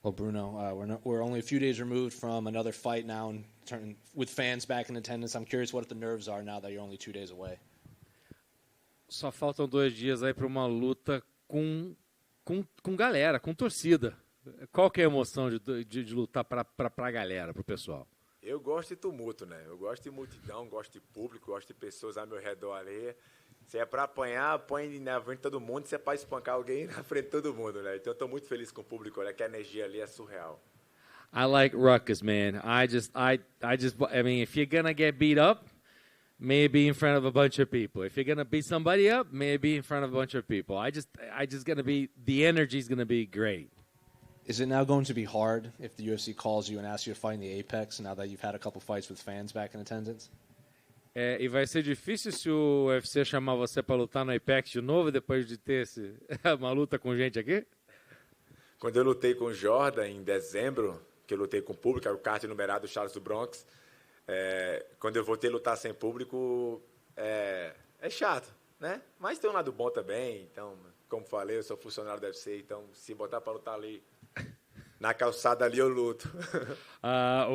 Well, Bruno, we're only a few days removed from another fight now and with fans back in attendance. I'm curious what the nerves are now that you're only 2 days away. Só faltam 2 dias aí para uma luta com galera, com torcida. Qual que é a emoção de lutar para a galera, para o pessoal? Eu gosto de tumulto, né? Eu gosto de multidão, gosto de público, gosto de pessoas ao meu redor ali. Se é para apanhar, apanhe na frente de todo mundo. Se é para espancar alguém, na frente de todo mundo, né? Então eu tô muito feliz com o público, olha que a energia ali é surreal. I like ruckus, man. I mean, if you're gonna get beat up, maybe in front of a bunch of people. If you're gonna beat somebody up, maybe in front of a bunch of people. The energy's gonna be great. Is it now going to be hard if the UFC calls you and asks you to fight in the Apex now that you've had a couple fights with fans back in attendance? E vai ser difícil se o UFC chamar você para lutar no Apex de novo depois de ter uma luta com gente aqui? Quando eu lutei com o Jordan em dezembro, que eu lutei com o público, era o kart numerado Charles do Bronx, quando eu voltei a lutar sem público, é chato, né? Mas tem um lado bom também, então, como falei, eu sou funcionário do UFC, então se botar para lutar ali na calçada ali eu luto.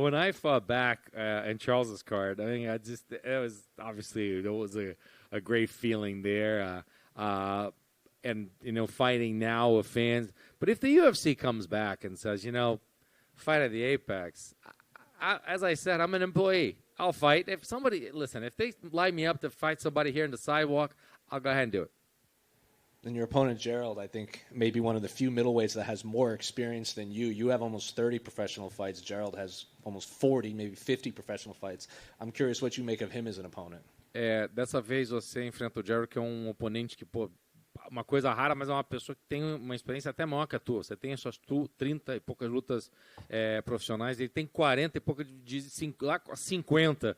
When I fought back in Charles's card, I mean, it was a great feeling there, and fighting now with fans. But if the UFC comes back and says, fight at the Apex, as I said, I'm an employee. I'll fight. If they line me up to fight somebody here in the sidewalk, I'll go ahead and do it. And your opponent, Gerald, I think maybe one of the few middleweights that has more experience than you. You have almost 30 professional fights. Gerald has almost 40, maybe 50 professional fights. I'm curious what you make of him as an opponent. Dessa vez você enfrenta o Gerald, que é um oponente que, uma coisa rara, mas é uma pessoa que tem uma experiência até maior que a tua. Você tem as suas 30 e poucas lutas profissionais, ele tem 40 e poucas de 50.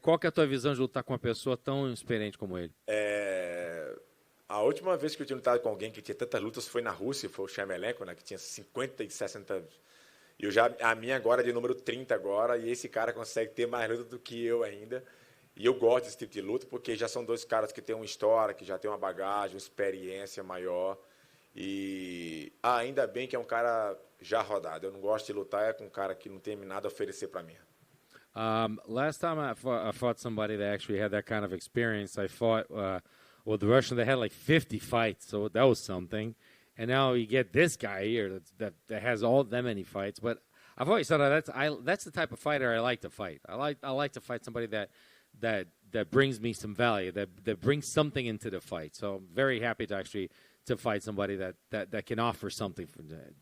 Qual que é a tua visão de lutar com uma pessoa tão experiente como ele? A última vez que eu tinha lutado com alguém que tinha tantas lutas foi na Rússia, foi o Shemelenko, né, que tinha 50 e 60 anos. E a minha agora é de número 30 agora, e esse cara consegue ter mais luta do que eu ainda. E eu gosto desse tipo de luta, porque já são dois caras que têm uma história, que já têm uma bagagem, uma experiência maior. E ainda bem que é um cara já rodado. Eu não gosto de lutar com um cara que não tem nada a oferecer para mim. Last time I fought somebody that actually had that kind of experience, I fought... the Russian, they had like 50 fights, so that was something. And now you get this guy here that has all that many fights. But I've always thought that's the type of fighter I like to fight. I like to fight somebody that brings me some value, that brings something into the fight. So I'm very happy to fight somebody that can offer something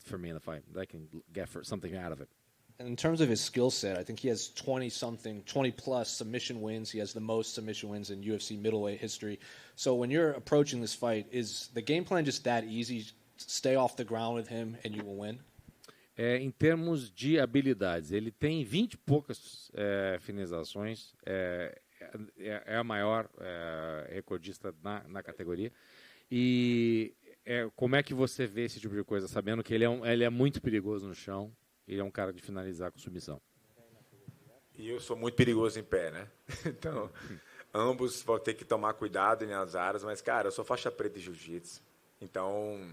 for me in the fight, that I can get something out of it. And in terms of his skill set, I think he has 20-plus submission wins. He has the most submission wins in UFC middleweight history. So when you're approaching this fight, is the game plan just that easy? Stay off the ground with him and you will win? Em termos de habilidades, ele tem 20 e poucas finalizações, é a maior recordista na categoria. E como é que você vê esse tipo de coisa, sabendo que ele é muito perigoso no chão? Ele é um cara de finalizar com submissão. E eu sou muito perigoso em pé, né? Então, ambos vão ter que tomar cuidado nas áreas, mas, cara, eu sou faixa preta de jiu-jitsu. Então,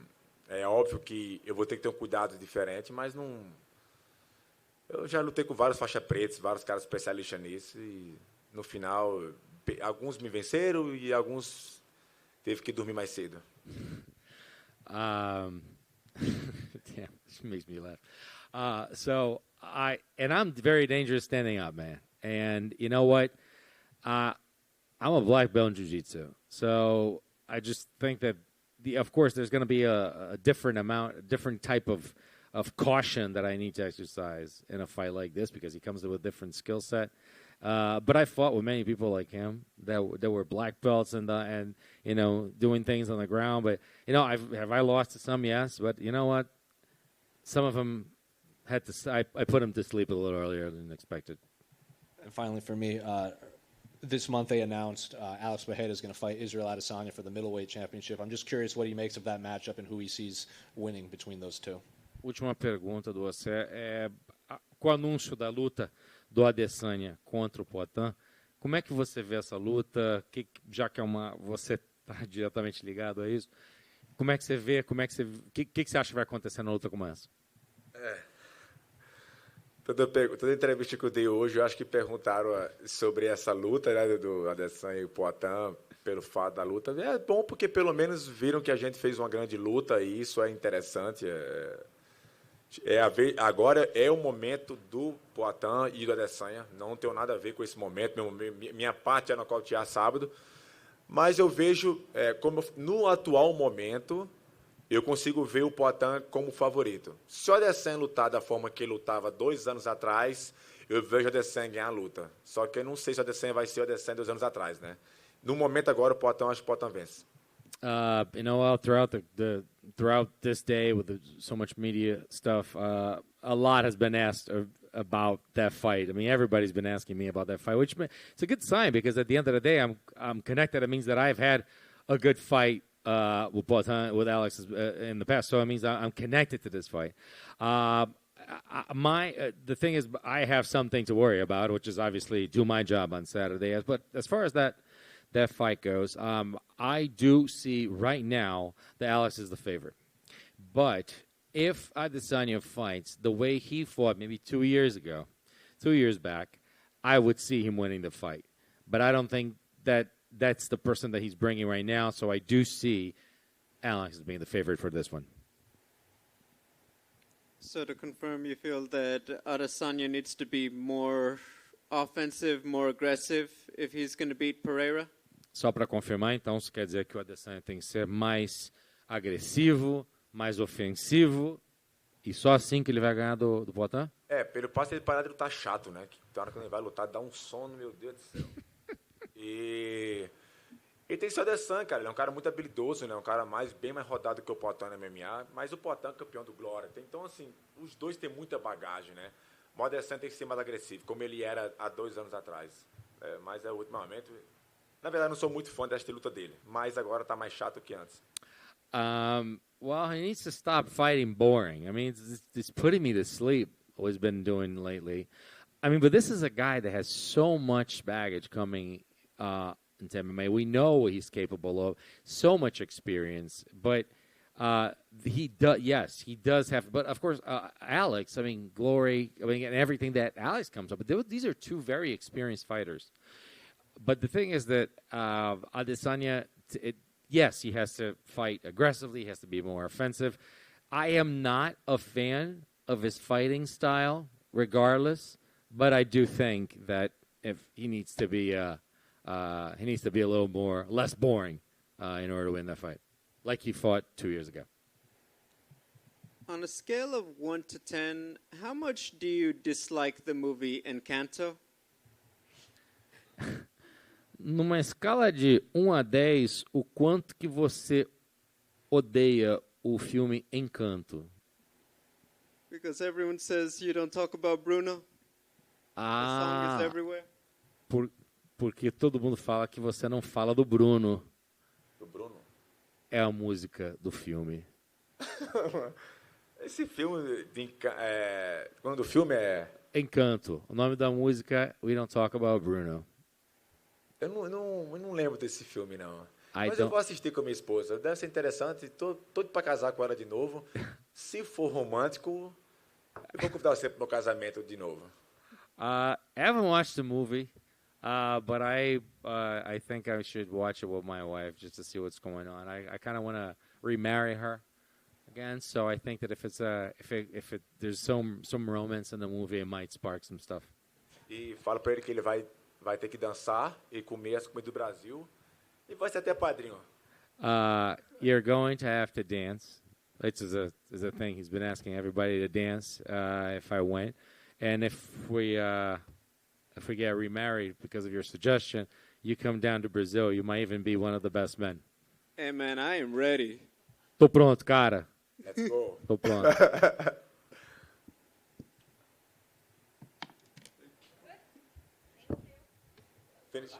é óbvio que eu vou ter que ter um cuidado diferente, mas não... Eu já lutei com vários faixa pretas, vários caras especialistas nisso, e no final, alguns me venceram e alguns teve que dormir mais cedo. Damn, this makes me laugh. I'm very dangerous standing up, man. And you know what? I'm a black belt in jiu-jitsu. So I just think that, of course, there's going to be a different type of caution that I need to exercise in a fight like this because he comes with a different skill set. But I fought with many people like him that were black belts and doing things on the ground. But have I lost to some? Yes. But you know what? Some of them I put him to sleep a little earlier than expected. And finally, for me, this month they announced Alex Bejeda is going to fight Israel Adesanya for the middleweight championship. I'm just curious what he makes of that matchup and who he sees winning between those two. Última pergunta do você. Com o anúncio da luta do Adesanya contra o Poatan, como é que você vê essa luta? Já que você está diretamente ligado a isso, como é que você vê? O que você acha que vai acontecer na luta como essa? Toda entrevista que eu dei hoje, eu acho que perguntaram sobre essa luta, né, do Adesanya e o Poatan, pelo fato da luta. É bom porque pelo menos viram que a gente fez uma grande luta e isso é interessante. Agora é o momento do Poatan e do Adesanya. Não tem nada a ver com esse momento. Minha parte é nocautear sábado. Mas eu vejo, no atual momento, eu consigo ver o Poatan como favorito. Se o Adesanya lutar da forma que ele lutava 2 anos atrás, eu vejo o Adesanya ganhar a luta. Só que eu não sei se o Adesanya vai ser o Adesanya 2 anos atrás, né? No momento agora, o Poatan, acho que o Poatan vence. Throughout this day with so much media stuff, a lot has been asked about that fight. I mean, everybody's been asking me about that fight, which it's a good sign because at the end of the day, I'm connected. It means that I've had a good fight with Alex in the past, so it means I'm connected to this fight. The thing is, I have something to worry about, which is obviously do my job on Saturday. But as far as that fight goes, I do see right now that Alex is the favorite. But if Adesanya fights the way he fought maybe 2 years back, I would see him winning the fight. But I don't think that's the person that he's bringing right now, so I do see Alex as being the favorite for this one. So to confirm, you feel that Adesanya needs to be more offensive, more aggressive if he's going to beat Pereira? Só para confirmar, então, isso quer dizer que o Adesanya tem que ser mais agressivo, mais ofensivo, e só assim que ele vai ganhar do Poatan? Pelo passo ele parar de lutar chato, né? Que na hora que ele vai lutar, dá um sono, meu Deus do céu. E tem que ser o Adesanya, cara. Ele é um cara muito habilidoso, né? Um cara bem mais rodado que o Poatan no MMA, mas o Poatan é campeão do Glória. Então, assim, os dois têm muita bagagem, né? O Adesanya tem que ser mais agressivo, como ele era há 2 anos atrás. Mas ultimamente... Na verdade, não sou muito fã desta luta dele, mas agora tá mais chato que antes. Well, he needs to stop fighting boring. I mean, it's putting me to sleep, what he's been doing lately. I mean, but this is a guy that has so much baggage coming into MMA. We know what he's capable of, so much experience, but he does have, but of course, Alex, I mean, Glory, I mean, and everything that Alex comes up with, these are two very experienced fighters. But the thing is that Adesanya, yes, he has to fight aggressively. He has to be more offensive. I am not a fan of his fighting style, regardless. But I do think that if he needs to be a little more less boring in order to win that fight, like he fought 2 years ago. On a scale of 1 to 10, how much do you dislike the movie Encanto? Numa escala de 1 a 10, o quanto que você odeia o filme Encanto? Because everyone says you don't talk about Bruno. The song is everywhere. Porque todo mundo fala que você não fala do Bruno. Do Bruno? É a música do filme. Esse filme, quando o filme é... Encanto. O nome da música é We Don't Talk About Bruno. Eu não lembro desse filme, não. Mas eu vou assistir com a minha esposa. Deve ser interessante. Tô para casar com ela de novo. Se for romântico, eu vou convidar você para o meu casamento de novo. I haven't watched the movie, but I think I should watch it with my wife just to see what's going on. I kind of want to remarry her again, so I think that if there's some romance in the movie, it might spark some stuff. E fala para ele que ele vai ter que dançar e comer as comidas do Brasil e vai ser até padrinho. You're going to have to dance. This is a thing. He's been asking everybody to dance if I went. And if we get remarried because of your suggestion, you come down to Brazil. You might even be one of the best men. Hey, man, I am ready. Tô pronto, cara. Let's go. Tô pronto. Finish.